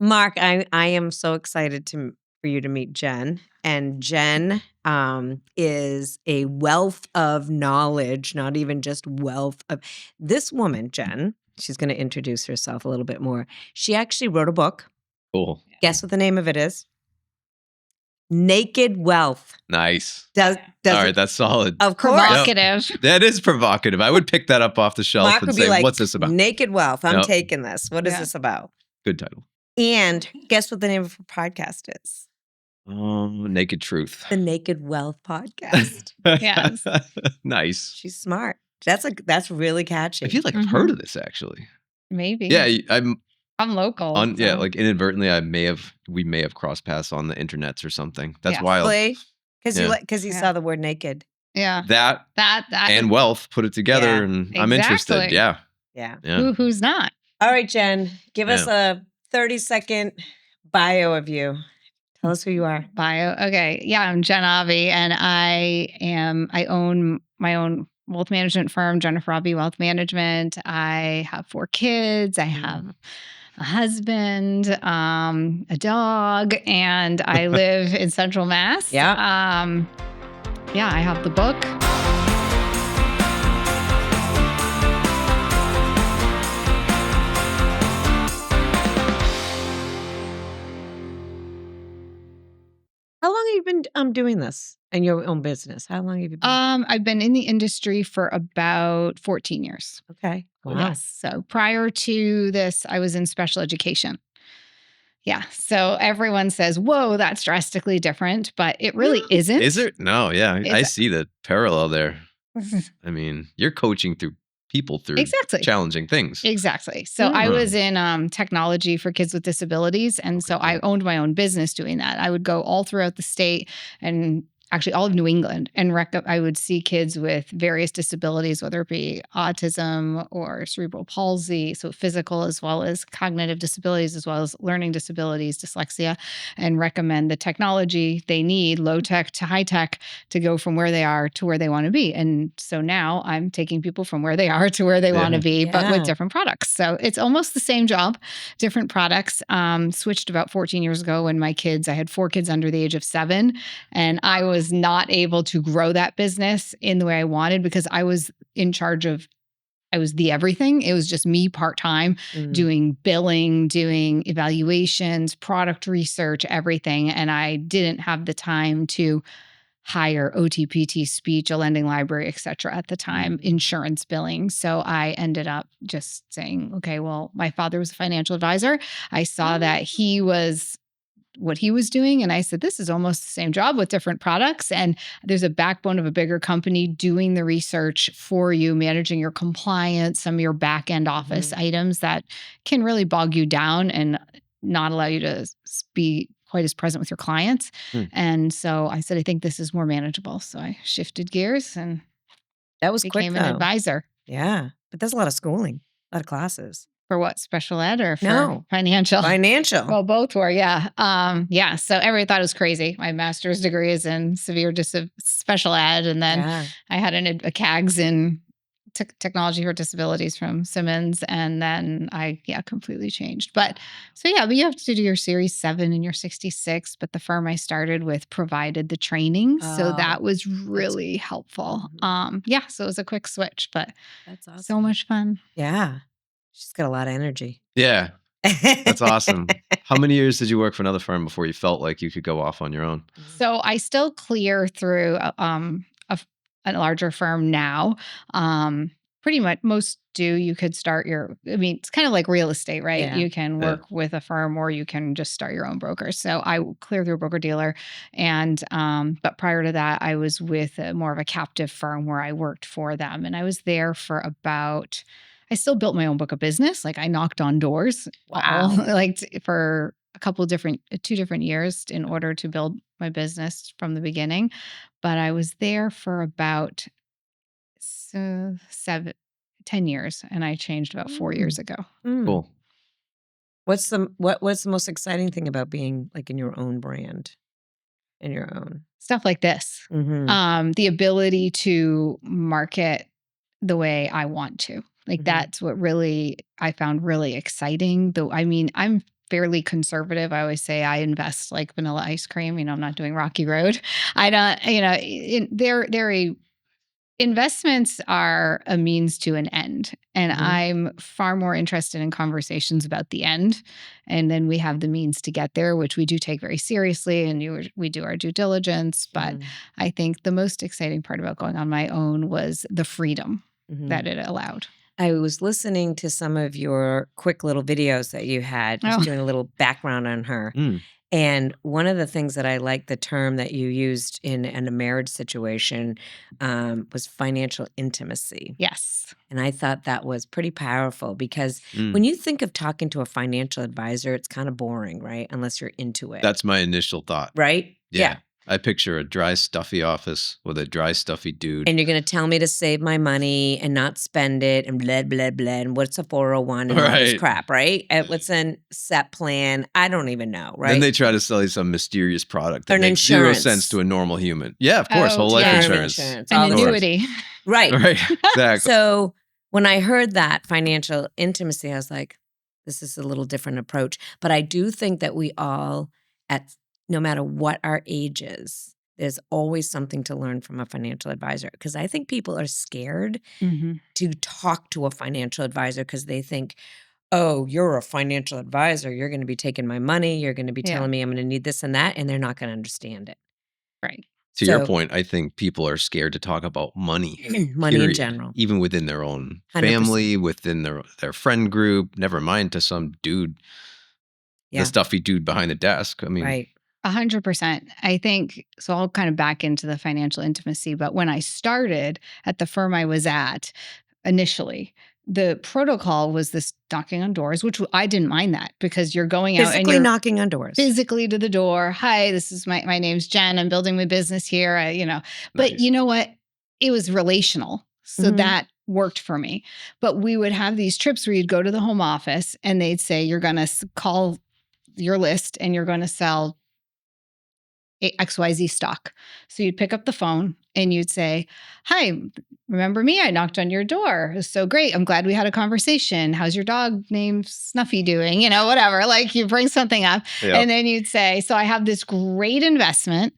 Mark, I am so excited for you to meet Jen. And Jen is a wealth of knowledge, not even just wealth of this woman, Jen. She's going to introduce herself a little bit more. She actually wrote a book. Cool. Guess what the name of it is? Naked Wealth. Nice. All right, that's solid. Of course. Provocative. Yep. That is provocative. I would pick that up off the shelf Mark and would be say, like, what's this about? Naked Wealth. I'm taking this. What is this about? Good title. And guess what the name of her podcast is? Naked Truth. The Naked Wealth Podcast. Yes. Nice. She's smart. That's really catchy. I feel like I've heard of this actually. Maybe. Yeah, I'm local. Yeah, like inadvertently, we may have crossed paths on the internets or something. That's wild. Because you saw the word naked. Yeah. That and wealth put it together, and I'm interested. Yeah. Who's not? All right, Jen, give us a 30-second bio of you. Tell us who you are. Bio. Okay. Yeah, I'm Jen Aube, and I own my own wealth management firm, Jennifer Aube Wealth Management. I have 4 kids. I have a husband, a dog, and I live in Central Mass. Yeah. I have the book. How long have you been doing this in your own business? How long have you been? I've been in the industry for about 14 years. Okay. Wow. Yes. So prior to this, I was in special education. Yeah. So everyone says, whoa, that's drastically different, but it really isn't. Is it? No, yeah. I see the parallel there. I mean, you're coaching people through challenging things. Exactly. So I was in technology for kids with disabilities. And so I owned my own business doing that. I would go all throughout the state and actually all of New England, and I would see kids with various disabilities, whether it be autism or cerebral palsy, so physical as well as cognitive disabilities, as well as learning disabilities, dyslexia, and recommend the technology they need, low tech to high tech, to go from where they are to where they want to be. And so now I'm taking people from where they are to where they want to be, but with different products. So it's almost the same job, different products. Switched about 14 years ago when I had 4 kids under the age of 7, and I was not able to grow that business in the way I wanted because I was in charge of, I was the everything. It was just me part-time doing billing, doing evaluations, product research, everything. And I didn't have the time to hire OTPT, speech, a lending library, et cetera, at the time, insurance billing. So I ended up just saying, okay, well, my father was a financial advisor. I saw that what he was doing. And I said, this is almost the same job with different products. And there's a backbone of a bigger company doing the research for you, managing your compliance, some of your back end office items that can really bog you down and not allow you to be quite as present with your clients. And so I said, I think this is more manageable. So I shifted gears and that was became an advisor. Yeah. But there's a lot of schooling, a lot of classes. For what, special ed or for financial? Financial. Well, both were, yeah. So everybody thought it was crazy. My master's degree is in special ed. And then I had a CAGS in technology for disabilities from Simmons. And then I, completely changed. But you have to do your Series 7 and your 66. But the firm I started with provided the training. So that was really helpful. So it was a quick switch, but that's awesome. So much fun. Yeah. She's got a lot of energy. Yeah. That's awesome. How many years did you work for another firm before you felt like you could go off on your own? So I still clear through a larger firm now. Pretty much most do. You could start it's kind of like real estate, right? Yeah. You can work with a firm or you can just start your own broker. So I clear through a broker dealer. And, but prior to that, I was with more of a captive firm where I worked for them. And I was there for I still built my own book of business. Like I knocked on doors, for a couple of 2 different years in order to build my business from the beginning. But I was there for about 10 years, and I changed about 4 years ago. Cool. What's the most exciting thing about being like in your own brand, in your own stuff like this? The ability to market the way I want to. Like that's what really I found really exciting. Though, I mean, I'm fairly conservative. I always say I invest like vanilla ice cream. I'm not doing Rocky Road. I don't, investments are a means to an end. And I'm far more interested in conversations about the end. And then we have the means to get there, which we do take very seriously. And we do our due diligence. But I think the most exciting part about going on my own was the freedom that it allowed. I was listening to some of your quick little videos that you had, just doing a little background on her. And one of the things that I liked, the term that you used in a marriage situation, was financial intimacy. Yes. And I thought that was pretty powerful because when you think of talking to a financial advisor, it's kind of boring, right? Unless you're into it. That's my initial thought. Right? Yeah. I picture a dry, stuffy office with a dry, stuffy dude. And you're going to tell me to save my money and not spend it and blah, blah, blah. And what's a 401 and all this crap, right? And what's a set plan? I don't even know, right? Then they try to sell you some mysterious product that Or an makes insurance. 0 sense to a normal human. Yeah, of course. Whole life insurance. An annuity. Right. Exactly. So when I heard that financial intimacy, I was like, this is a little different approach. But I do think that we all, no matter what our age is, there's always something to learn from a financial advisor. Because I think people are scared to talk to a financial advisor because they think, oh, you're a financial advisor. You're going to be taking my money. You're going to be telling me I'm going to need this and that. And they're not going to understand it. Right. To your point, I think people are scared to talk about money. Money in general. Even within their own 100%. family, within their friend group, never mind to some dude, the stuffy dude behind the desk. I mean, right. 100%. I think, so I'll kind of back into the financial intimacy, but when I started at the firm I was at initially, the protocol was this knocking on doors, which I didn't mind that because you're going out and you're knocking on doors. Physically to the door. Hi, this is my name's Jen. I'm building my business here. But you know what? It was relational. So that worked for me. But we would have these trips where you'd go to the home office and they'd say, you're going to call your list and you're going to sell XYZ stock. So you'd pick up the phone and you'd say, hi, remember me? I knocked on your door. It was so great. I'm glad we had a conversation. How's your dog named Snuffy doing? Whatever. Like you bring something up and then you'd say, so I have this great investment.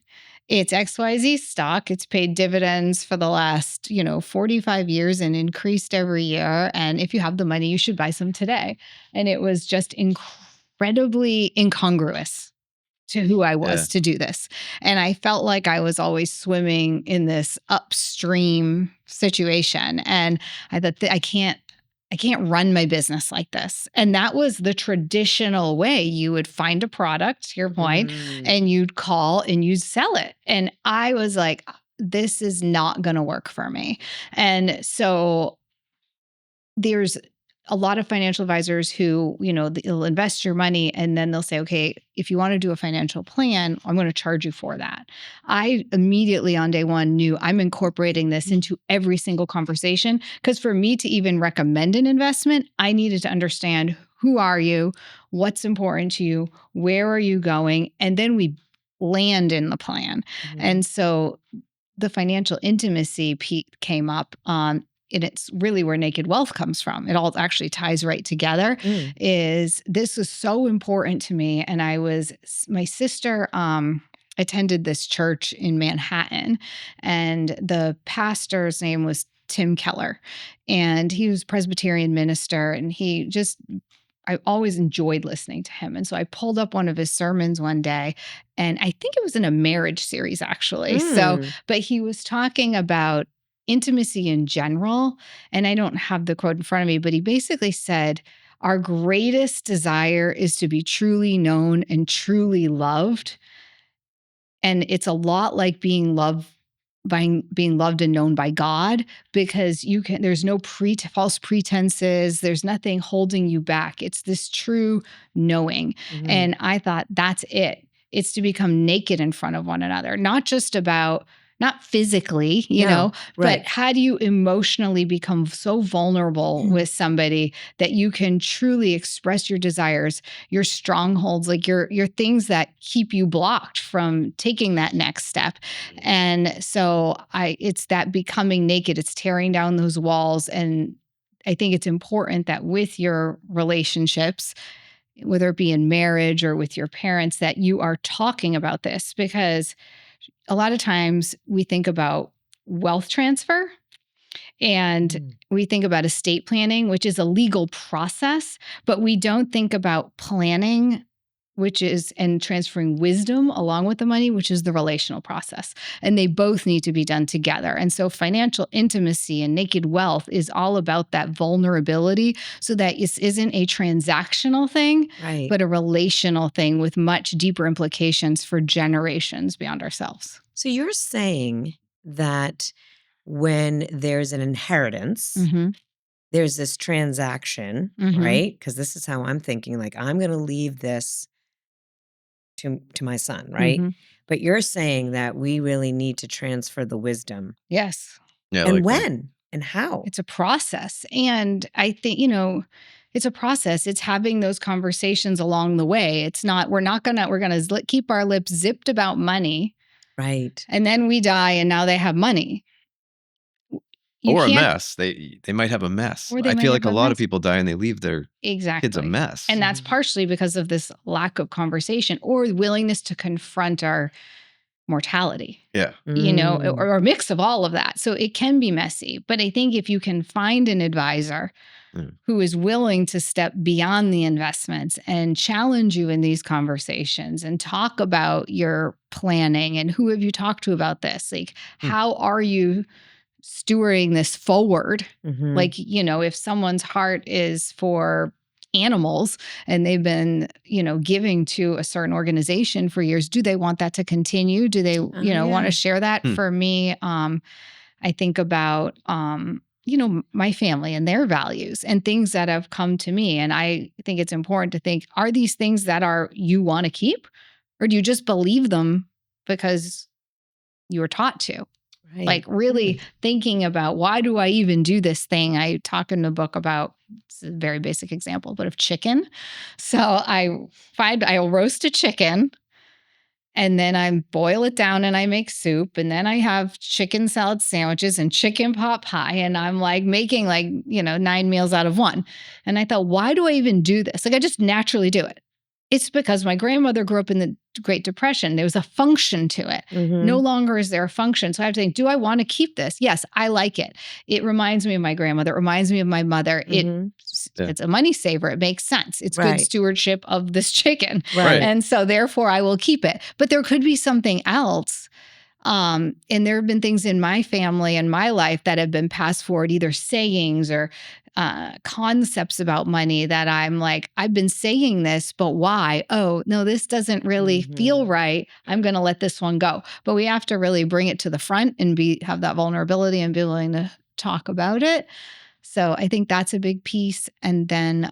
It's XYZ stock. It's paid dividends for the last, 45 years and increased every year. And if you have the money, you should buy some today. And it was just incredibly incongruous to who I was to do this. And I felt like I was always swimming in this upstream situation. And I thought, I can't run my business like this. And that was the traditional way. You would find a product, to your point, and you'd call and you'd sell it. And I was like, this is not going to work for me. And so there's a lot of financial advisors who, they'll invest your money and then they'll say, okay, if you want to do a financial plan, I'm going to charge you for that. I immediately on day one knew I'm incorporating this into every single conversation because for me to even recommend an investment, I needed to understand who are you, what's important to you, where are you going, and then we land in the plan. And so the financial intimacy came up and it's really where Naked Wealth comes from. It all actually ties right together. This is so important to me. And my sister attended this church in Manhattan, and the pastor's name was Tim Keller. And he was a Presbyterian minister, and I always enjoyed listening to him. And so I pulled up one of his sermons one day, and I think it was in a marriage series, actually. But he was talking about intimacy in general. And I don't have the quote in front of me, but he basically said, our greatest desire is to be truly known and truly loved. And it's a lot like being loved and known by God, because there's no false pretenses. There's nothing holding you back. It's this true knowing. And I thought that's it. It's to become naked in front of one another, not physically, but how do you emotionally become so vulnerable with somebody that you can truly express your desires, your strongholds, like your things that keep you blocked from taking that next step. And so it's that becoming naked, it's tearing down those walls. And I think it's important that with your relationships, whether it be in marriage or with your parents, that you are talking about this, because a lot of times we think about wealth transfer and we think about estate planning, which is a legal process, but we don't think about planning, which is, and transferring wisdom along with the money, which is the relational process. And they both need to be done together. And so financial intimacy and naked wealth is all about that vulnerability, so that this isn't a transactional thing, Right. but a relational thing with much deeper implications for generations beyond ourselves. So you're saying that when there's an inheritance, there's this transaction, right? Because this is how I'm thinking, like, I'm going to leave this to my son, right? But you're saying that we really need to transfer the wisdom. Yes. Yeah. And like that. when and how? It's a process. And I think, it's a process. It's having those conversations along the way. It's not, we're going to keep our lips zipped about money. Right. And then we die and now they have money. Or a mess. They might have a mess. Or they I might feel like have a a lot of mess. people die and they leave their kids a mess. And that's partially because of this lack of conversation or willingness to confront our mortality. Yeah. Or a mix of all of that. So it can be messy. But I think if you can find an advisor who is willing to step beyond the investments and challenge you in these conversations and talk about your planning and who have you talked to about this? Like, how are you stewarding this forward? Like, if someone's heart is for animals and they've been, giving to a certain organization for years, do they want that to continue? Do they, want to share that? For me, I think about, my family and their values and things that have come to me. And I think it's important to think, are these things that you want to keep, or do you just believe them because you were taught to? Right. Like really thinking about, why do I even do this thing? I talk in the book about, it's a very basic example, but of chicken. So I'll roast a chicken and then I boil it down and I make soup. And then I have chicken salad sandwiches and chicken pot pie. And I'm like making 9 meals out of one. And I thought, why do I even do this? Like I just naturally do it. It's because my grandmother grew up in the Great Depression. There was a function to it. No longer is there a function. So I have to think, do I want to keep this? Yes, I like it. It reminds me of my grandmother. It reminds me of my mother. It's a money saver. It makes sense. It's good stewardship of this chicken. Right. And so therefore I will keep it. But there could be something else. And there have been things in my family and my life that have been passed forward, either sayings or concepts about money that I'm like, I've been saying this, but why? Oh, no, this doesn't really feel right. I'm going to let this one go. But we have to really bring it to the front and have that vulnerability and be willing to talk about it. So I think that's a big piece. And then,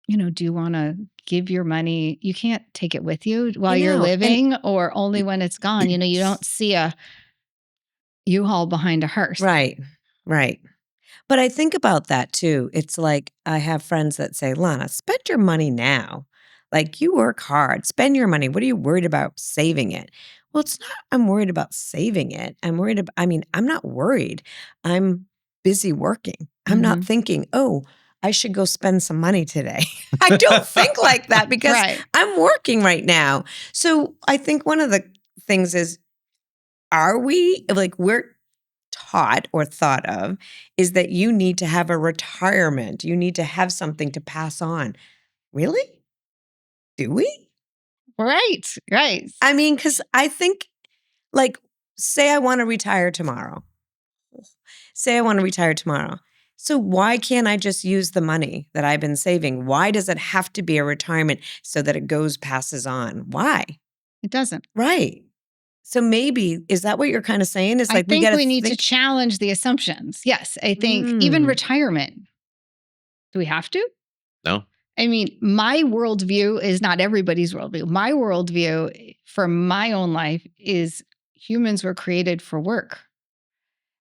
do you want to give your money? You can't take it with you while you're living, or only when it's gone. You don't see a U-Haul behind a hearse. Right. But I think about that too. It's like I have friends that say, Lana, spend your money now. Like you work hard, spend your money. What are you worried about saving it? Well, it's not, I'm worried about saving it. I'm not worried. I'm busy working. I'm not thinking, oh, I should go spend some money today. I don't think like that because I'm working right now. So I think one of the things is, we're taught or thought of is that you need to have a retirement. You need to have something to pass on. Really? Do we? Right. I mean, because I think, say I want to retire tomorrow. So why can't I just use the money that I've been saving? Why does it have to be a retirement so that it passes on? Why? It doesn't. Right. So maybe, is that what you're kind of saying? Is like we need to challenge the assumptions. Yes. I think even retirement. Do we have to? No. I mean, my worldview is not everybody's worldview. My worldview for my own life is humans were created for work.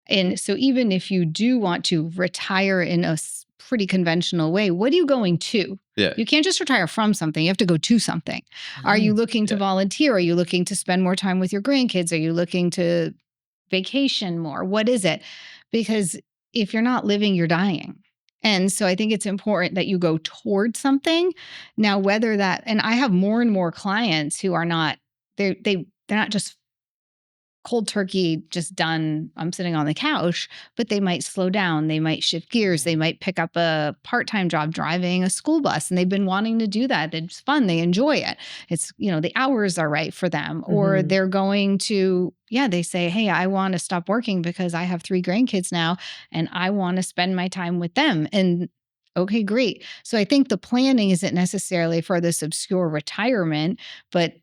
And so even if you do want to retire in a pretty conventional way, what are you going to? Yeah. You can't just retire from something. You have to go to something. Are you looking to volunteer? Are you looking to spend more time with your grandkids? Are you looking to vacation more? What is it? Because if you're not living, you're dying. And so I think it's important that you go towards something. Now, whether that, and I have more and more clients who are not, they're not just cold turkey, just done, I'm sitting on the couch, but they might slow down. They might shift gears. They might pick up a part-time job driving a school bus, and they've been wanting to do that. It's fun. They enjoy it. It's, the hours are right for them. Or they're going to, they say, hey, I want to stop working because I have 3 grandkids now and I want to spend my time with them. And okay, great. So I think the planning isn't necessarily for this obscure retirement, but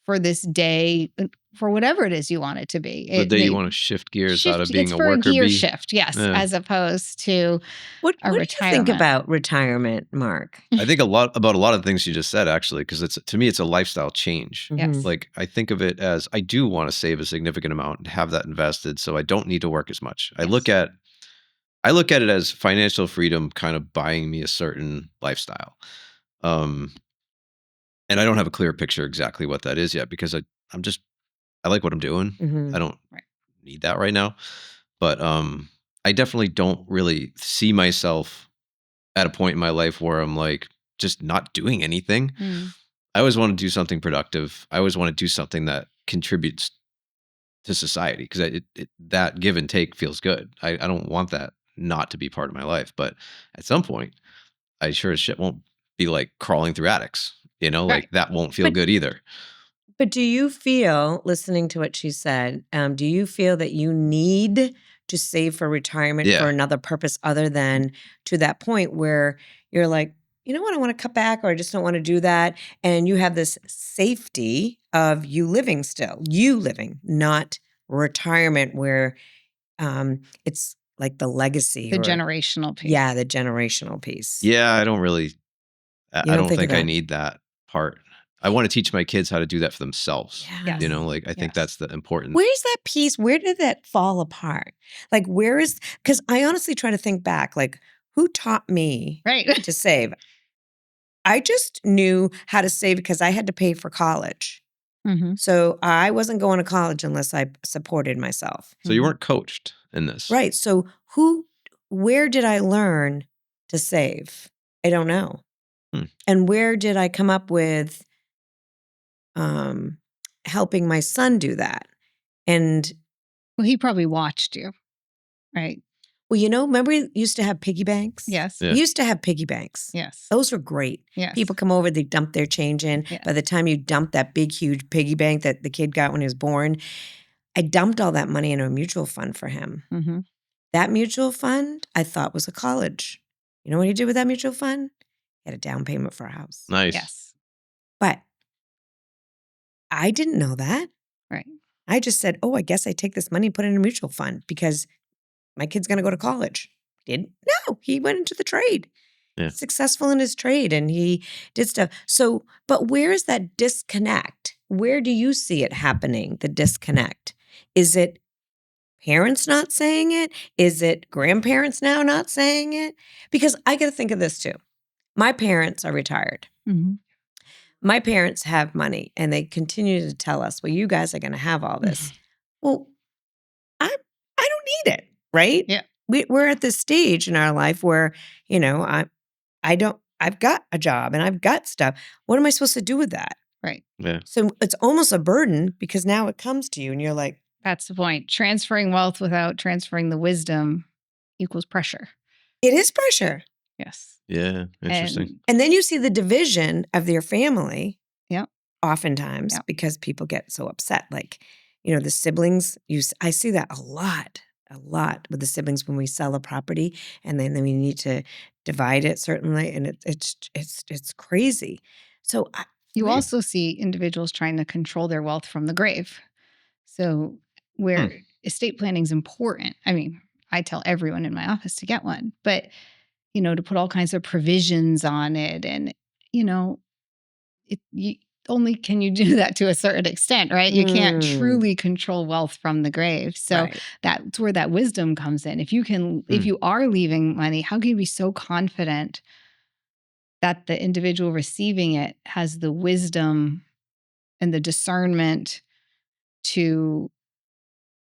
for this day, for whatever it is you want it to be. The day you want to shift gears out of being it's a for worker a gear bee. shift, yes, Yeah. as opposed to What a do you retirement. think about retirement, Mark? I think about a lot of things you just said, actually, because to me, it's a lifestyle change. Yes. Like, I think of it as I do want to save a significant amount and have that invested so I don't need to work as much. I look at it as financial freedom kind of buying me a certain lifestyle. And I don't have a clear picture exactly what that is yet, because I like what I'm doing. I don't need that right now. But I definitely don't really see myself at a point in my life where I'm like just not doing anything. I always want to do something productive. I always want to do something that contributes to society, because that give and take feels good. I don't want that not to be part of my life. But at some point, I sure as shit won't be like crawling through attics. Like that won't feel good either. But do you feel, listening to what she said, do you feel that you need to save for retirement for another purpose other than to that point where you're like, you know what, I want to cut back, or I just don't want to do that. And you have this safety of you living still, not retirement where it's like the legacy. The generational piece. Yeah, the generational piece. Yeah, I don't think think I need that part. I want to teach my kids how to do that for themselves. Yeah. I think that's the important. Where's that piece? Where did that fall apart? Like, because I honestly try to think back, like, who taught me to save? I just knew how to save because I had to pay for college. So I wasn't going to college unless I supported myself. So you weren't coached in this. Right. So where did I learn to save? I don't know. And where did I come up with helping my son do that? And well, he probably watched you, right? Well, remember we used to have piggy banks? Yes. We used to have piggy banks. Yes. Those were great. Yes. People come over, they dump their change in. Yes. By the time you dump that big, huge piggy bank that the kid got when he was born, I dumped all that money into a mutual fund for him. That mutual fund, I thought, was a college. You know what he did with that mutual fund? He had a down payment for a house. Nice. Yes. But I didn't know that. Right. I just said, I guess I take this money and put it in a mutual fund because my kid's going to go to college. Didn't? No, he went into the trade. Yeah. Successful in his trade, and he did stuff. So, but where is that disconnect? Where do you see it happening, the disconnect? Is it parents not saying it? Is it grandparents now not saying it? Because I got to think of this too. My parents are retired. My parents have money, and they continue to tell us, well, you guys are going to have all this. Well, I don't need it, right? Yeah. We're at this stage in our life where, I've got a job and I've got stuff. What am I supposed to do with that? Right. Yeah. So it's almost a burden because now it comes to you and you're like, that's the point. Transferring wealth without transferring the wisdom equals pressure. It is pressure. Yes. Yeah. Interesting. And then you see the division of their family. Yeah. Oftentimes because people get so upset. Like, the siblings, I see that a lot with the siblings when we sell a property and then we need to divide it certainly. And it's crazy. So you also see individuals trying to control their wealth from the grave. So where estate planning is important. I mean, I tell everyone in my office to get one, but to put all kinds of provisions on it, and only can you do that to a certain extent, right? You can't truly control wealth from the grave. So that's where that wisdom comes in. If you are leaving money, how can you be so confident that the individual receiving it has the wisdom and the discernment to,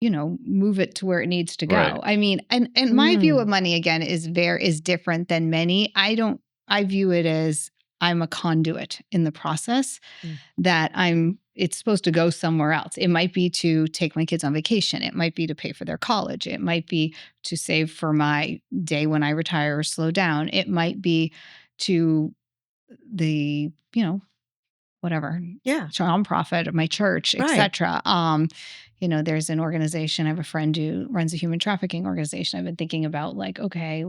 move it to where it needs to go. Right. I mean, and my view of money again is different than many. I view it as I'm a conduit in the process that it's supposed to go somewhere else. It might be to take my kids on vacation. It might be to pay for their college. It might be to save for my day when I retire or slow down. It might be to the, whatever. Yeah. Nonprofit of my church, Right. etc. There's an organization. I have a friend who runs a human trafficking organization. I've been thinking about okay,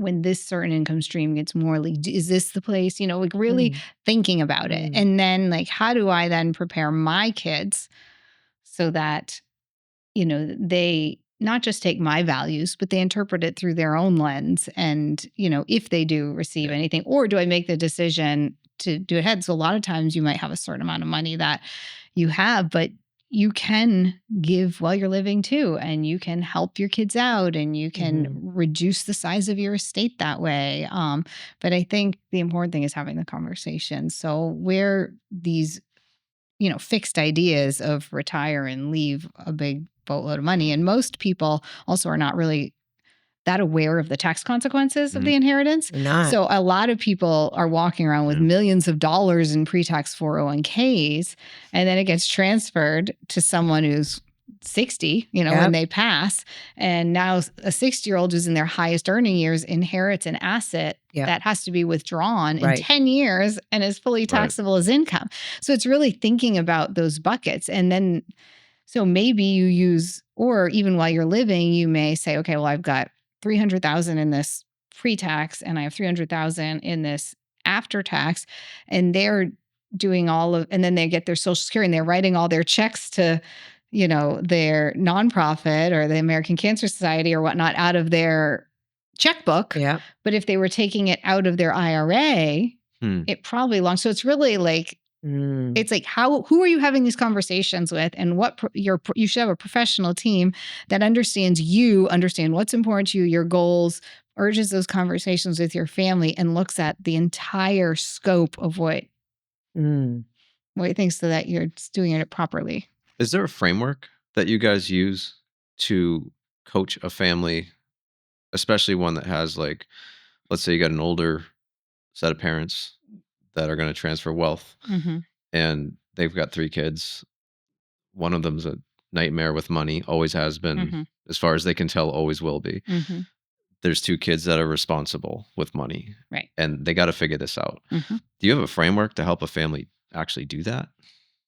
when this certain income stream gets more, is this the place? Really thinking about it. And then how do I then prepare my kids so that, they not just take my values, but they interpret it through their own lens. And, if they do receive anything, or do I make the decision to do it ahead? So a lot of times you might have a certain amount of money that you have, but you can give while you're living too, and you can help your kids out, and you can reduce the size of your estate that way. But I think the important thing is having the conversation. So where these, fixed ideas of retire and leave a big boatload of money, and most people also are not really that aware of the tax consequences of the inheritance. Not. So a lot of people are walking around with millions of dollars in pre-tax 401ks, and then it gets transferred to someone who's 60, when they pass. And now a 60-year-old who's in their highest earning years inherits an asset that has to be withdrawn in 10 years and is fully taxable as income. So it's really thinking about those buckets. And then, so maybe you use, or even while you're living, you may say, okay, well, I've got 300,000 in this pre-tax and I have 300,000 in this after tax, and they're doing and then they get their Social Security and they're writing all their checks to, their nonprofit or the American Cancer Society or whatnot out of their checkbook. Yeah. But if they were taking it out of their IRA, it probably belongs. So it's really it's who are you having these conversations with, and you should have a professional team that understand what's important to you, your goals, urges those conversations with your family, and looks at the entire scope of what you think, so that you're doing it properly. Is there a framework that you guys use to coach a family, especially one that has let's say you got an older set of parents that are going to transfer wealth, and they've got 3 kids. One of them's a nightmare with money, always has been, as far as they can tell, always will be. There's 2 kids that are responsible with money, right? And they got to figure this out. Do you have a framework to help a family actually do that?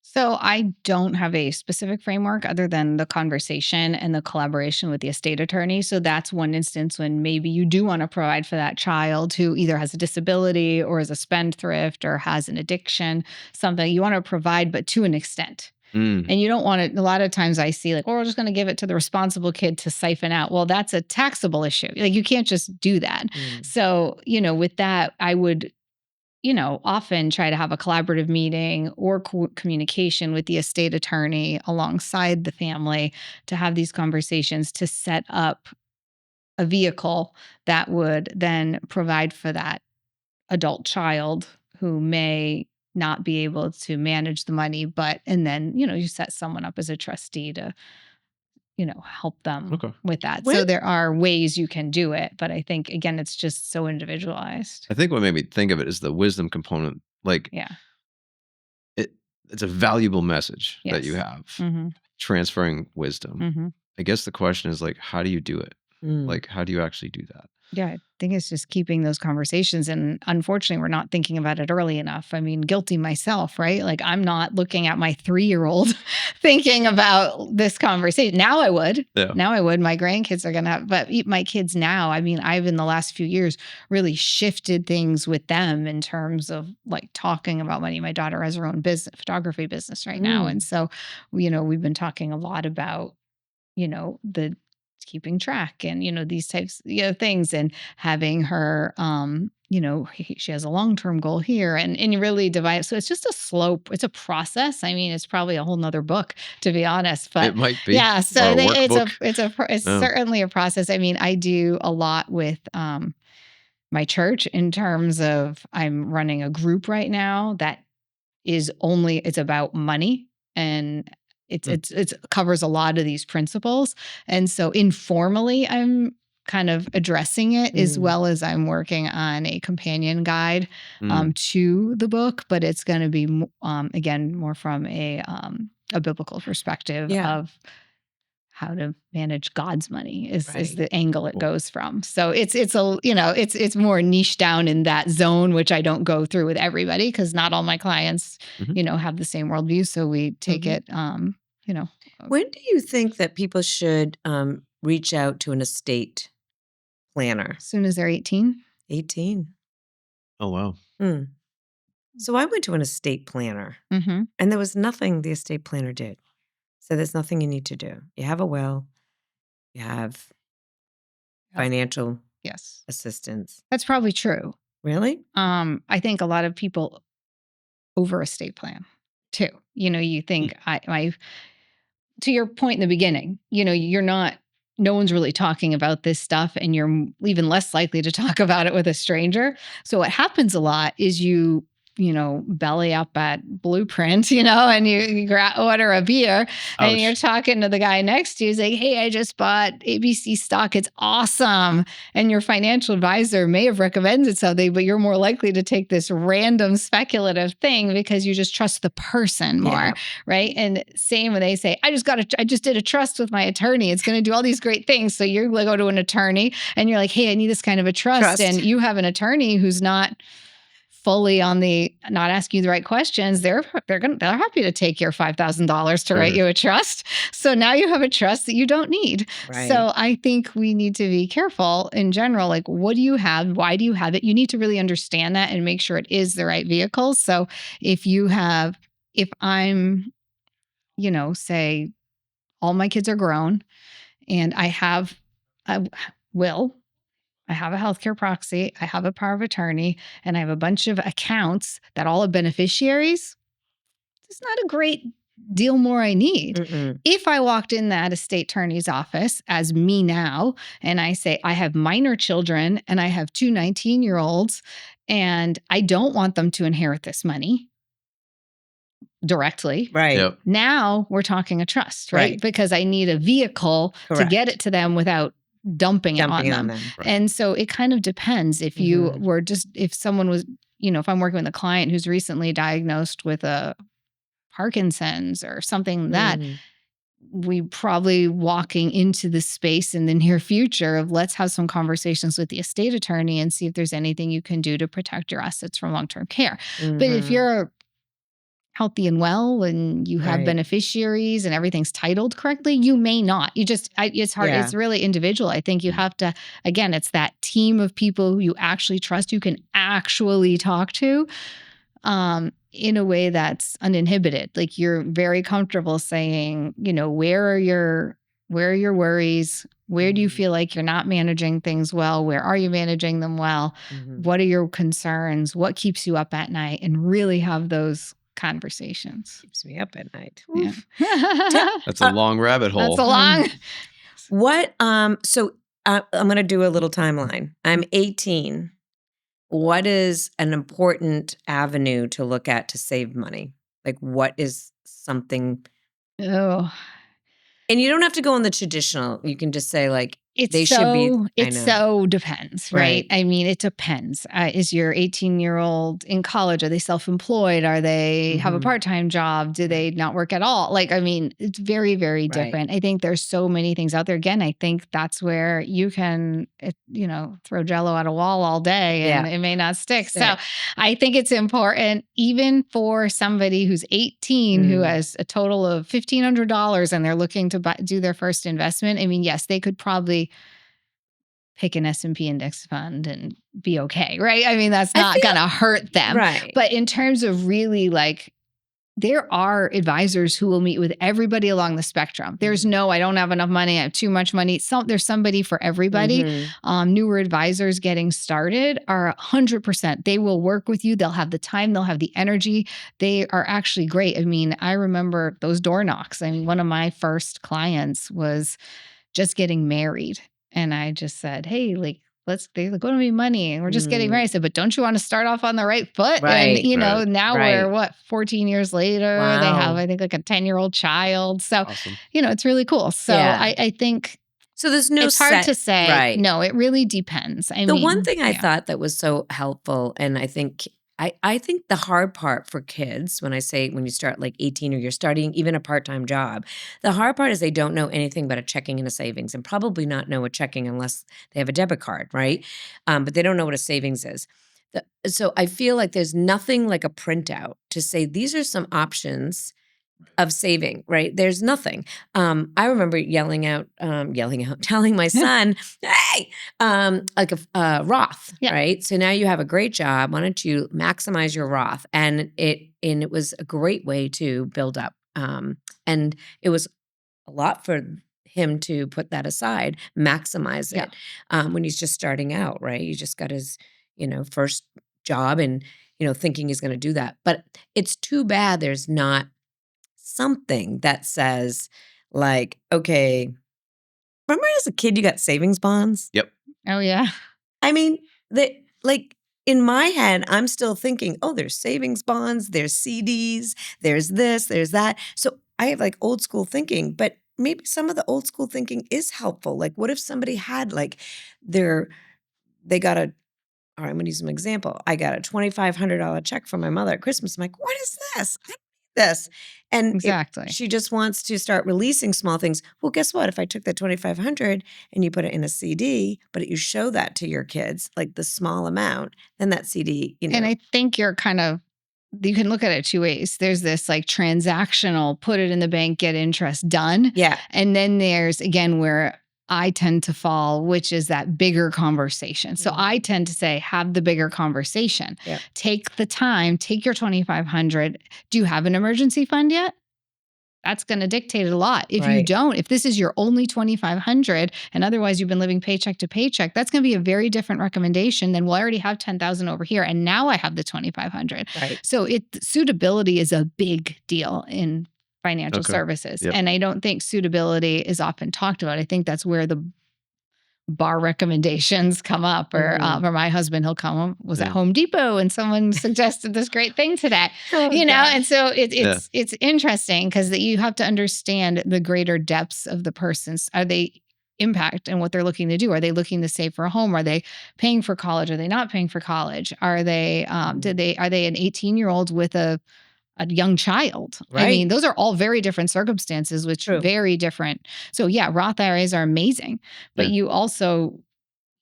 So I don't have a specific framework other than the conversation and the collaboration with the estate attorney. So that's one instance when maybe you do want to provide for that child who either has a disability or is a spendthrift or has an addiction, something you want to provide, but to an extent. And you don't want it. A lot of times I see we're just going to give it to the responsible kid to siphon out. Well, that's a taxable issue. You can't just do that. So, with that, I would often try to have a collaborative meeting or communication with the estate attorney alongside the family to have these conversations, to set up a vehicle that would then provide for that adult child who may not be able to manage the money, and then, you set someone up as a trustee to, help them with that. So there are ways you can do it, but I think, again, it's just so individualized. I think what made me think of it is the wisdom component. It's a valuable message that you have, transferring wisdom. I guess the question is how do you do it? How do you actually do that? Yeah, I think it's just keeping those conversations. And unfortunately, we're not thinking about it early enough. I mean, guilty myself, right? I'm not looking at my 3-year-old thinking about this conversation. Now I would. Yeah. Now I would. My grandkids are going to have, but my kids now, I mean, I've in the last few years really shifted things with them in terms of talking about money. My daughter has her own photography business right now. And so, we've been talking a lot about, the keeping track and, these types of things, and having her, she has a long-term goal here and you really divide. So it's just a slope. It's a process. I mean, it's probably a whole nother book, to be honest, but it might be. Yeah. So it's certainly a process. I mean, I do a lot with, my church in terms of I'm running a group right now that is it's about money and It's covers a lot of these principles. And so informally, I'm kind of addressing it as well as I'm working on a companion guide to the book, but it's going to be again more from a biblical perspective of how to manage God's money is the angle it goes from. So it's it's more niche down in that zone, which I don't go through with everybody because not all my clients have the same worldview. So we take it When do you think that people should reach out to an estate planner? As soon as they're 18. 18. Oh, wow. So I went to an estate planner Mm-hmm. and there was nothing the estate planner did. So there's nothing you need to do. You have a will, you have financial assistance. That's probably true. Really? I think a lot of people over estate plan too. You think to your point in the beginning, no one's really talking about this stuff and you're even less likely to talk about it with a stranger. So what happens a lot is you belly up at Blueprint, and you order a beer and you're talking to the guy next to you. He's like, hey, I just bought ABC stock. It's awesome. And your financial advisor may have recommended something, but you're more likely to take this random speculative thing because you just trust the person more. Right. And same when they say, I just did a trust with my attorney. It's going to do all these great things. So you're going to go to an attorney and you're like, hey, I need this kind of a trust. And you have an attorney who's not fully not asking you the right questions, they're happy to take your $5,000 to write you a trust. So now you have a trust that you don't need. Right. So I think we need to be careful in general. Like, what do you have? Why do you have it? You need to really understand that and make sure it is the right vehicle. So if I'm, say all my kids are grown and I have a will, I have a healthcare proxy, I have a power of attorney, and I have a bunch of accounts that all have beneficiaries. It's not a great deal more I need. If I walked in that estate attorney's office as me now, and I say, I have minor children and I have 2 19-year-olds, and I don't want them to inherit this money directly. Right. Yep. Now we're talking a trust, right? Because I need a vehicle to get it to them without dumping it on them. Right. And so it kind of depends if you were if someone was, if I'm working with a client who's recently diagnosed with a Parkinson's or something that we probably walking into the space in the near future of let's have some conversations with the estate attorney and see if there's anything you can do to protect your assets from long-term care. But if you're healthy and well and you have beneficiaries and everything's titled correctly, you may not. It's hard. It's really individual. I think you have to, again, it's that team of people who you actually trust, you can actually talk to in a way that's uninhibited. Like you're very comfortable saying, where are your worries? Where do you feel like you're not managing things well? Where are you managing them well? What are your concerns? What keeps you up at night? And really have those conversations. Keeps me up at night. Yeah. That's a long rabbit hole. That's a long. What? So I'm going to do a little timeline. I'm 18. What is an important avenue to look at to save money? Like, what is something? Oh. And you don't have to go on the traditional. You can just say like, It so depends, right? I mean, it depends. Is your 18-year-old in college? Are they self-employed? Are they have a part-time job? Do they not work at all? Like, I mean, it's very, very different. I think there's so many things out there. Again, I think that's where you can, throw Jell-O at a wall all day and it may not stick. So I think it's important, even for somebody who's 18 who has a total of $1,500 and they're looking to do their first investment. I mean, yes, they could probably pick an S&P index fund and be okay, right? I mean, that's not going to hurt them. Right. But in terms of really there are advisors who will meet with everybody along the spectrum. There's I don't have enough money. I have too much money. There's somebody for everybody. Newer advisors getting started are 100%. They will work with you. They'll have the time. They'll have the energy. They are actually great. I mean, I remember those door knocks. I mean, one of my first clients was just getting married. And I just said, hey, they like, what do we money? And we're just getting married. I said, but don't you want to start off on the right foot? And, Right. now we're 14 years later, they have, Wow. I think like a 10-year-old child. So, Awesome. it's really cool. So Yeah. I think So there's no it's hard set, to say. right. No, it really depends. The one thing I thought that was so helpful, and I think the hard part for kids, when you start like 18 or you're starting even a part-time job, the hard part is they don't know anything but a checking and a savings, and probably not know a checking unless they have a debit card, right? But they don't know what a savings is. So I feel like there's nothing like a printout to say these are some options of saving, right? There's nothing. I remember telling my son, hey, like a Roth, right? So now you have a great job. Why don't you maximize your Roth? And it was a great way to build up. And it was a lot for him to put that aside, maximize it when he's just starting out, right? He just got his, first job and, thinking he's going to do that. But it's too bad there's not something that says like, okay, remember as a kid you got savings bonds? Yep. Oh yeah. I mean, like in my head, I'm still thinking, oh, there's savings bonds, there's CDs, there's this, there's that. So I have like old school thinking, but maybe some of the old school thinking is helpful. Like what if somebody had like they got all right, I'm going to use an example. I got a $2,500 check from my mother at Christmas. I'm like, what is this? I need this. And Exactly. she just wants to start releasing small things. Well, guess what? If I took that $2,500 and you put it in a CD, but you show that to your kids, like the small amount, then that CD, And I think you can look at it two ways. There's this like transactional, put it in the bank, get interest done. Yeah. And then there's again where I tend to fall, which is that bigger conversation. So I tend to say, have the bigger conversation. Yeah. Take the time, take your 2,500. Do you have an emergency fund yet? That's going to dictate it a lot. If you don't, if this is your only 2,500 and otherwise you've been living paycheck to paycheck, that's going to be a very different recommendation than, well, I already have 10,000 over here and now I have the 2,500. Right. So suitability is a big deal in financial services. Yep. And I don't think suitability is often talked about. I think that's where the bar recommendations come up, or for my husband, he'll come, was at Home Depot and someone suggested this great thing today, and so it's interesting because you have to understand the greater depths of the person's, are they impact and what they're looking to do. Are they looking to save for a home? Are they paying for college? Are they not paying for college? Are they, are they an 18-year-old with a young child? Right. I mean, those are all very different circumstances, which very different. So yeah, Roth IRAs are amazing, but you also,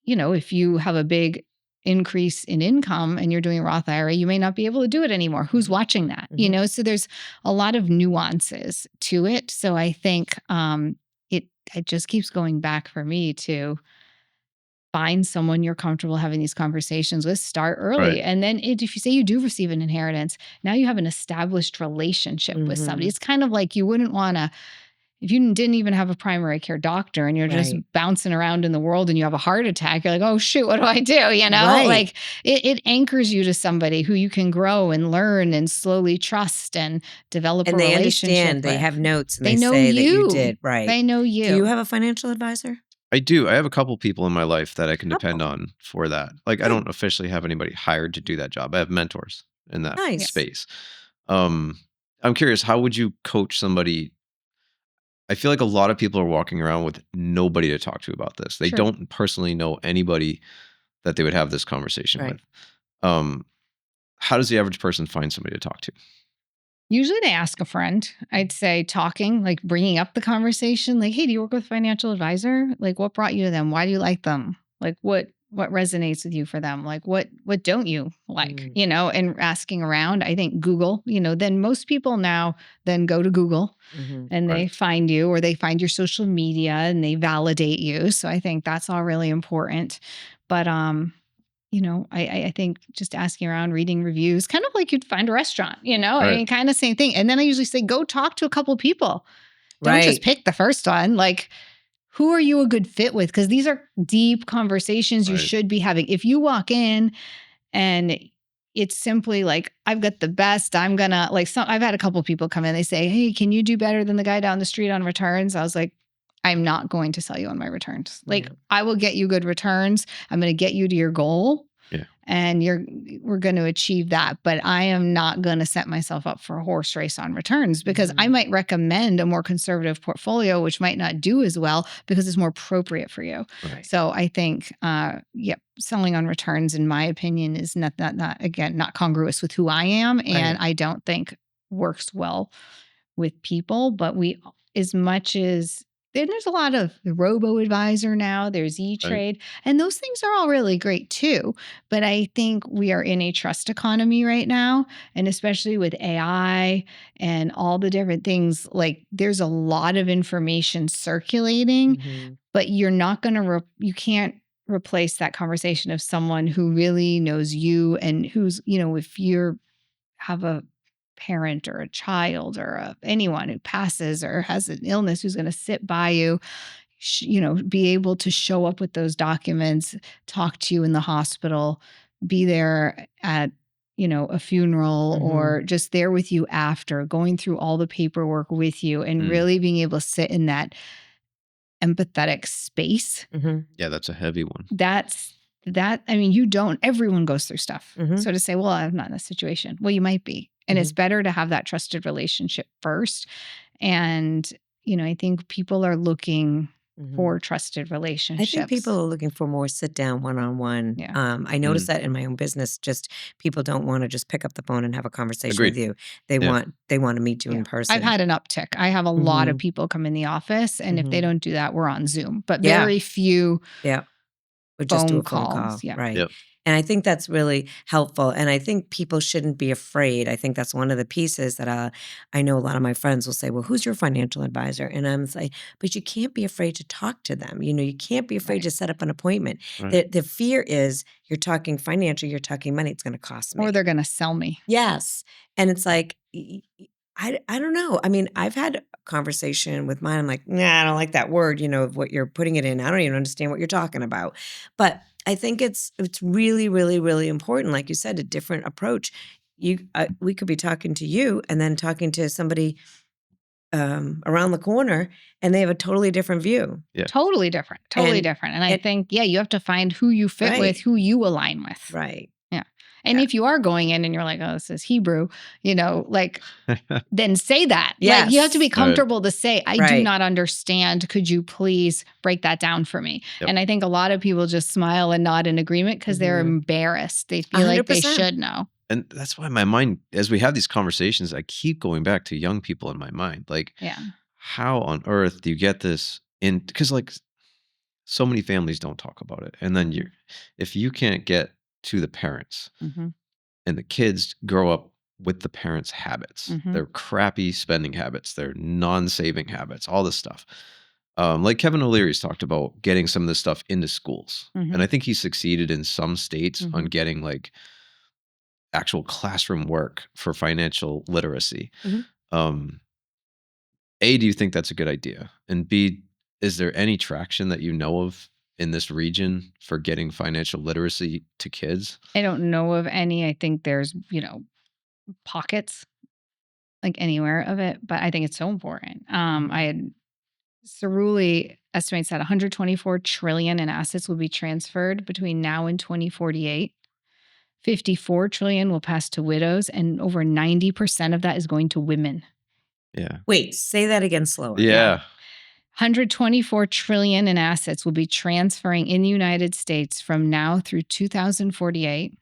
if you have a big increase in income and you're doing a Roth IRA, you may not be able to do it anymore. Who's watching that? So there's a lot of nuances to it. So I think it just keeps going back for me to find someone you're comfortable having these conversations with, start early. Right. And then if you say you do receive an inheritance, now you have an established relationship with somebody. It's kind of like you wouldn't want to, if you didn't even have a primary care doctor and you're just bouncing around in the world and you have a heart attack, you're like, oh shoot, what do I do? Like it anchors you to somebody who you can grow and learn and slowly trust and develop a relationship understand. with. They have notes and they know say you. that you did. Right. They know you. Do you have a financial advisor? I do. I have a couple people in my life that I can depend on for that. Like I don't officially have anybody hired to do that job. I have mentors in that space. I'm curious, how would you coach somebody? I feel like a lot of people are walking around with nobody to talk to about this. They don't personally know anybody that they would have this conversation with. How does the average person find somebody to talk to? Usually they ask a friend. I'd say talking, like bringing up the conversation, like, hey, do you work with a financial advisor? Like, what brought you to them? Why do you like them? Like, what resonates with you for them? Like, what don't you like? And asking around. I think Google, then most people now then go to Google and they find you, or they find your social media and they validate you. So I think that's all really important. But I think just asking around, reading reviews, kind of like you'd find a restaurant, I mean, kind of same thing. And then I usually say, go talk to a couple of people. Don't just pick the first one. Like, who are you a good fit with? Because these are deep conversations you should be having. If you walk in and it's simply like, I've got the best, I'm gonna I've had a couple of people come in, they say, hey, can you do better than the guy down the street on returns? I was like, I'm not going to sell you on my returns. Like, I will get you good returns. I'm going to get you to your goal. Yeah. And we're going to achieve that. But I am not going to set myself up for a horse race on returns, because I might recommend a more conservative portfolio, which might not do as well because it's more appropriate for you. Right. So I think, selling on returns, in my opinion, is not congruous with who I am. And I don't think works well with people. But as much as there's a lot of robo-advisor now, there's E-Trade, and those things are all really great too. But I think we are in a trust economy right now, and especially with AI and all the different things, like there's a lot of information circulating, but you're not going to, you can't replace that conversation of someone who really knows you, and who's, if you have a parent or a child or anyone who passes or has an illness, who's going to sit by you, be able to show up with those documents, talk to you in the hospital, be there at, a funeral, or just there with you after, going through all the paperwork with you, and really being able to sit in that empathetic space. Yeah, that's a heavy one. Everyone goes through stuff. So to say, well, I'm not in a situation. Well, you might be. And it's better to have that trusted relationship first. And, I think people are looking for trusted relationships. I think people are looking for more sit down one-on-one. Yeah. I noticed that in my own business. Just people don't want to just pick up the phone and have a conversation Agreed. with you. They want to meet you in person. I've had an uptick. I have a lot of people come in the office, and if they don't do that, we're on Zoom. But very few or just do a phone phone call. calls. Yeah. Right. Yep. And I think that's really helpful. And I think people shouldn't be afraid. I think that's one of the pieces that I know a lot of my friends will say, well, who's your financial advisor? And I'm like, but you can't be afraid to talk to them. You can't be afraid to set up an appointment. Right. The fear is you're talking financial, you're talking money, it's going to cost me. Or they're going to sell me. Yes. And it's like, I don't know. I mean, I've had a conversation with mine. I'm like, nah, I don't like that word, of what you're putting it in. I don't even understand what you're talking about. But I think it's really, really, really important. Like you said, a different approach. We could be talking to you and then talking to somebody around the corner, and they have a totally different view. Yeah. Totally different. And I think, you have to find who you fit with, who you align with. Right. Yeah. And if you are going in and you're like, oh, this is Hebrew, then say that. Yes. Like, you have to be comfortable to say, I do Right. not understand. Could you please break that down for me? Yep. And I think a lot of people just smile and nod in agreement because they're embarrassed. They feel like they 100%. should know. And that's why my mind, as we have these conversations, I keep going back to young people in my mind. Like, how on earth do you get this in? Because so many families don't talk about it. And then if you can't get to the parents, and the kids grow up with the parents' habits, their crappy spending habits, their non-saving habits, all this stuff. Like Kevin O'Leary's talked about getting some of this stuff into schools. And I think he succeeded in some states on getting actual classroom work for financial literacy. A, do you think that's a good idea? And B, is there any traction that you know of in this region for getting financial literacy to kids? I don't know of any. I think there's, pockets like anywhere of it, but I think it's so important. Cerulli estimates that 124 trillion in assets will be transferred between now and 2048. 54 trillion will pass to widows, and over 90% of that is going to women. Yeah. Wait, say that again slower. Yeah. 124 trillion in assets will be transferring in the United States from now through 2048.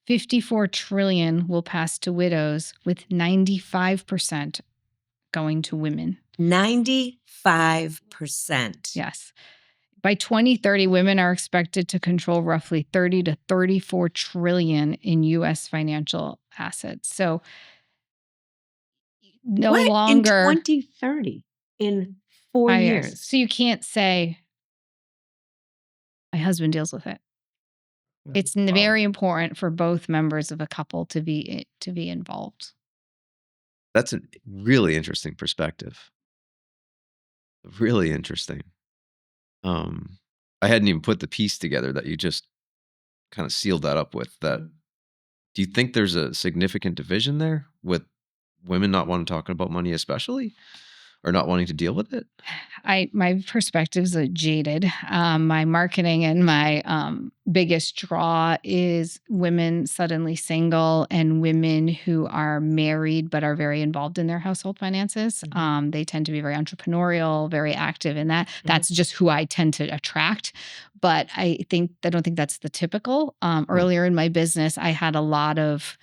54 trillion will pass to widows, with 95% going to women. 95%. Yes. By 2030, women are expected to control roughly 30 to 34 trillion in U.S. financial assets. So no longer in 2030, in 4 years. So you can't say, my husband deals with it. It's very important for both members of a couple to be involved. That's a really interesting perspective. Really interesting. I hadn't even put the piece together that you just kind of sealed that up with. That, do you think there's a significant division there with women not wanting to talk about money, especially? or not wanting to deal with it? My perspectives are jaded. My marketing and my biggest draw is women suddenly single and women who are married but are very involved in their household finances. They tend to be very entrepreneurial, very active in that. That's just who I tend to attract. But I don't think that's the typical. Earlier in my business, I had a lot of,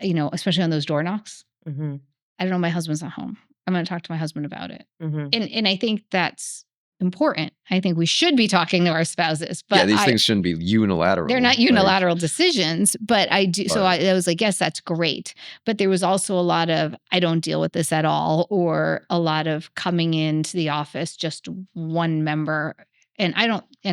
especially on those door knocks. I don't know, my husband's not home. I'm going to talk to my husband about it. And I think that's important. I think we should be talking to our spouses. But these things shouldn't be unilateral. They're not unilateral decisions, but I do. So I was like, yes, that's great. But there was also a lot of, I don't deal with this at all, or a lot of coming into the office, just one member. And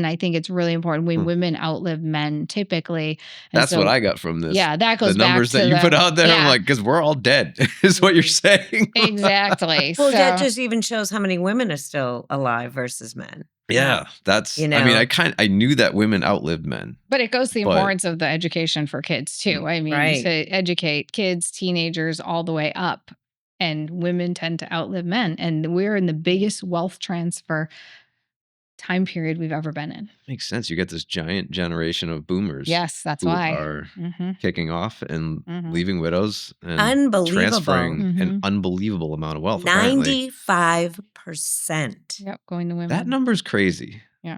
I think it's really important when women outlive men typically. And that's what I got from this. Yeah, that goes the numbers back that to you put out there. I'm like, because we're all dead, is what you're saying. Exactly. Well, that just even shows how many women are still alive versus men. Yeah, that's. I mean, I knew that women outlived men, but it goes to the importance of the education for kids too. I mean, to educate kids, teenagers, all the way up, and women tend to outlive men, and we're in the biggest wealth transfer time period we've ever been in. Makes sense. You get this giant generation of boomers. Yes, that's why are kicking off and leaving widows and transferring an unbelievable amount of wealth. 95%. Yep, going to women. That number's crazy. Yeah.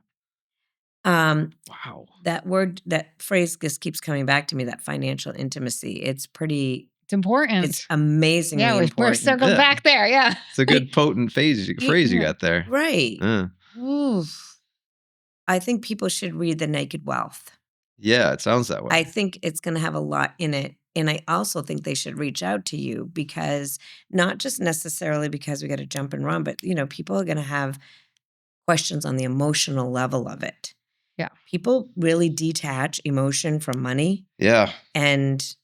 Wow. That phrase just keeps coming back to me. That financial intimacy. It's important. It's amazingly important. We're circled back there. Yeah. It's a good potent phrase you got there. Right. I think people should read The Naked Wealth. Yeah, it sounds that way. I think it's going to have a lot in it. And I also think they should reach out to you because not just necessarily because we got to jump and run, but, people are going to have questions on the emotional level of it. Yeah. People really detach emotion from money. Yeah. And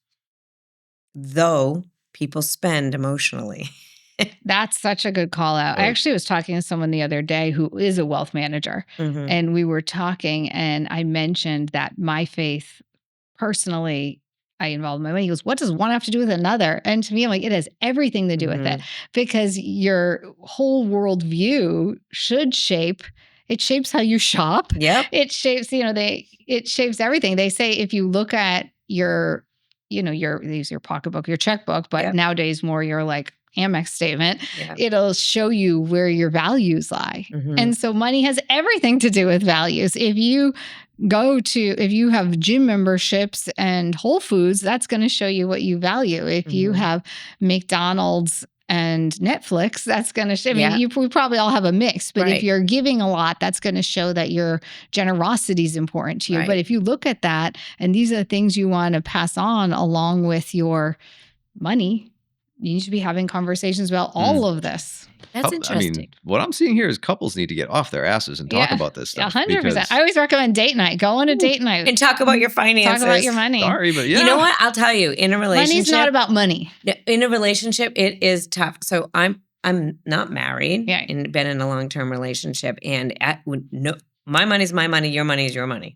though people spend emotionally. That's such a good call out. I actually was talking to someone the other day who is a wealth manager, and we were talking, and I mentioned that my faith, personally, I involve my money. He goes, what does one have to do with another? And to me, I'm like, it has everything to do with it, because your whole worldview should it shapes how you shop. Yep. It shapes, it shapes everything. They say if you look at your pocketbook, your checkbook, but nowadays more your like Amex statement, it'll show you where your values lie. And so money has everything to do with values. If you have gym memberships and Whole Foods, that's going to show you what you value. If you have McDonald's and Netflix, that's going to show, we probably all have a mix, but if you're giving a lot, that's going to show that your generosity is important to you. But if you look at that, and these are the things you want to pass on along with your money, you need to be having conversations about all of this. That's interesting. I mean, what I'm seeing here is couples need to get off their asses and talk about this stuff. 100%. I always recommend date night. Go on a date night. And talk about your finances. Talk about your money. Sorry, but You know what? I'll tell you, in a relationship. Money's not about money. In a relationship, it is tough. So I'm not married and been in a long-term relationship. And my money's my money, your money is your money.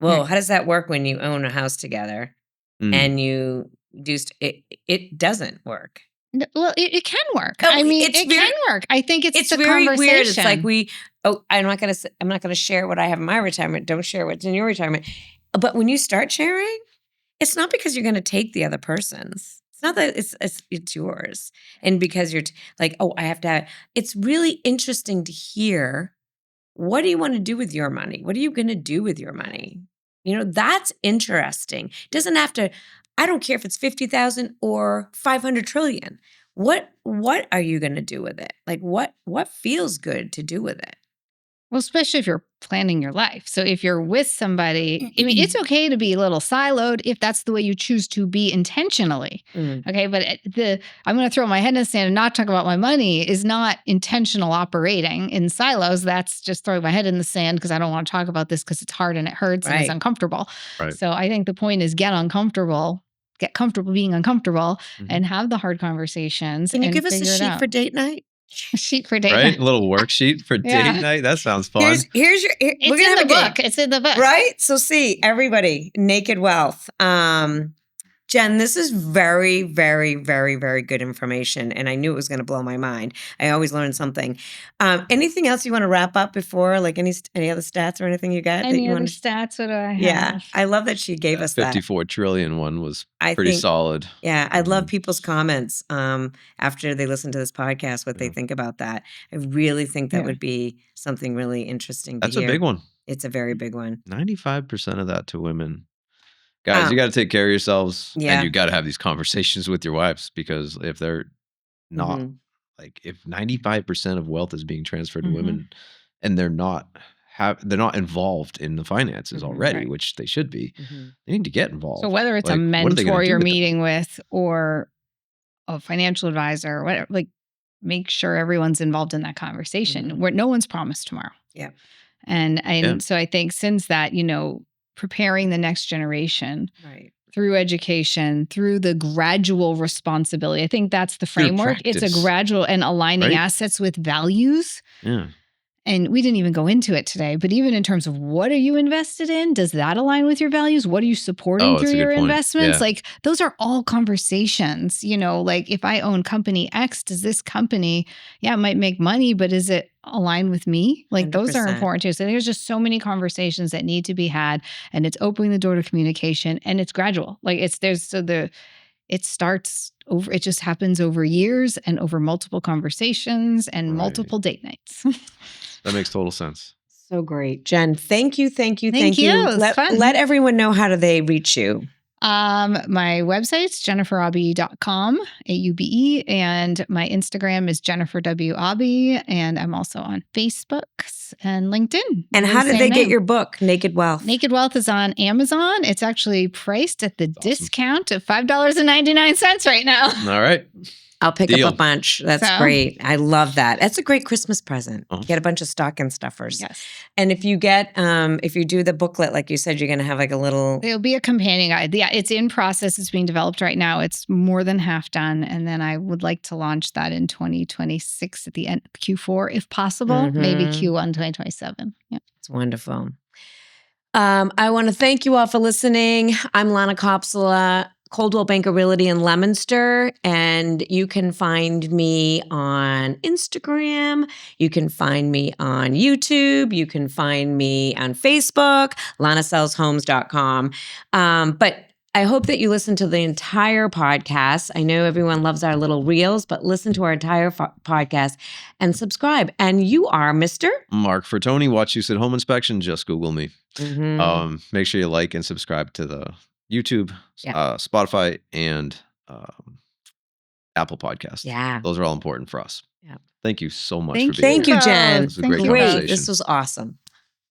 Well, how does that work when you own a house together and you it doesn't work? Well, it can work. I mean, it can work. I think it's the very weird. It's like I'm not gonna share what I have in my retirement. Don't share what's in your retirement. But when you start sharing, it's not because you're going to take the other person's. It's not that it's yours, and because you're like, I have to have. It's really interesting to hear. What do you want to do with your money? What are you going to do with your money? That's interesting. It doesn't have to. I don't care if it's 50,000 or 500 trillion. What are you going to do with it? Like what feels good to do with it? Well, especially if you're planning your life. So if you're with somebody, I mean, it's okay to be a little siloed if that's the way you choose to be intentionally. Okay. But I'm going to throw my head in the sand and not talk about my money is not intentional operating in silos. That's just throwing my head in the sand because I don't want to talk about this because it's hard and it hurts and it's uncomfortable. Right. So I think the point is get comfortable being uncomfortable and have the hard conversations. Can you give us a sheet for date night? Sheet for date night. A little worksheet for date night. That sounds fun. It's in the book. It's in the book. Right? So see, everybody, Naked Wealth. Jen, this is very, very, very, very good information, and I knew it was going to blow my mind. I always learn something. Anything else you want to wrap up before, like any other stats or anything you got that Any you other want to? stats? What do I have? Yeah, I love that she gave us that. 54 trillion one was I pretty think- solid. Yeah, I'd love people's comments after they listen to this podcast, what they think about that. I really think that would be something really interesting to That's hear. a big one. It's a very big one. 95% of that to women. Guys, you got to take care of yourselves. Yeah. And you got to have these conversations with your wives, because if they're not, like, if 95% of wealth is being transferred to women and they're not involved in the finances already, which they should be, they need to get involved. So whether it's like, a what are they gonna mentor do you're with meeting with or a financial advisor or whatever, like, make sure everyone's involved in that conversation where no one's promised tomorrow. Yeah. And so I think since that, preparing the next generation through education, through the gradual responsibility, I think that's the framework. It's a gradual and aligning assets with values. Yeah. And we didn't even go into it today, but even in terms of what are you invested in? Does that align with your values? What are you supporting through your investments? Yeah. Like, those are all conversations, like, if I own company X, does this company, it might make money, but is it aligned with me? Like, those are 100%. important too. So there's just so many conversations that need to be had, and it's opening the door to communication, and it's gradual. Like, it starts over, it just happens over years and over multiple conversations and multiple date nights. That makes total sense. So great. Jen, thank you. Thank you. It was fun. Let everyone know, how do they reach you? My website's jenniferaube.com, AUBE, and my Instagram is Jennifer W. Aube, and I'm also on Facebook and LinkedIn. And how did they get your book, Naked Wealth? Naked Wealth is on Amazon. It's actually priced at the discount of $5.99 right now. All right. I'll pick Deal. up a bunch. That's great. I love that. That's a great Christmas present. Get a bunch of stocking stuffers. Yes. And if you get, if you do the booklet, like you said, you're going to have like a little. It'll be a companion guide. Yeah, it's in process. It's being developed right now. It's more than half done. And then I would like to launch that in 2026 at the end, Q4, if possible, maybe Q1 2027. Yeah. It's wonderful. I want to thank you all for listening. I'm Lana Copsula, Coldwell Banker Realty in Leominster, and you can find me on Instagram. You can find me on YouTube. You can find me on Facebook, lanasellshomes.com. But I hope that you listen to the entire podcast. I know everyone loves our little reels, but listen to our entire podcast and subscribe. And you are Mr. Mark Fratoni, Wachusett Home Inspection. Just Google me. Make sure you like and subscribe to the YouTube, Spotify, and Apple Podcasts. Yeah. Those are all important for us. Yeah. Thank you so much Thank for being here. you, Jen. This was a great Great. conversation. This was awesome.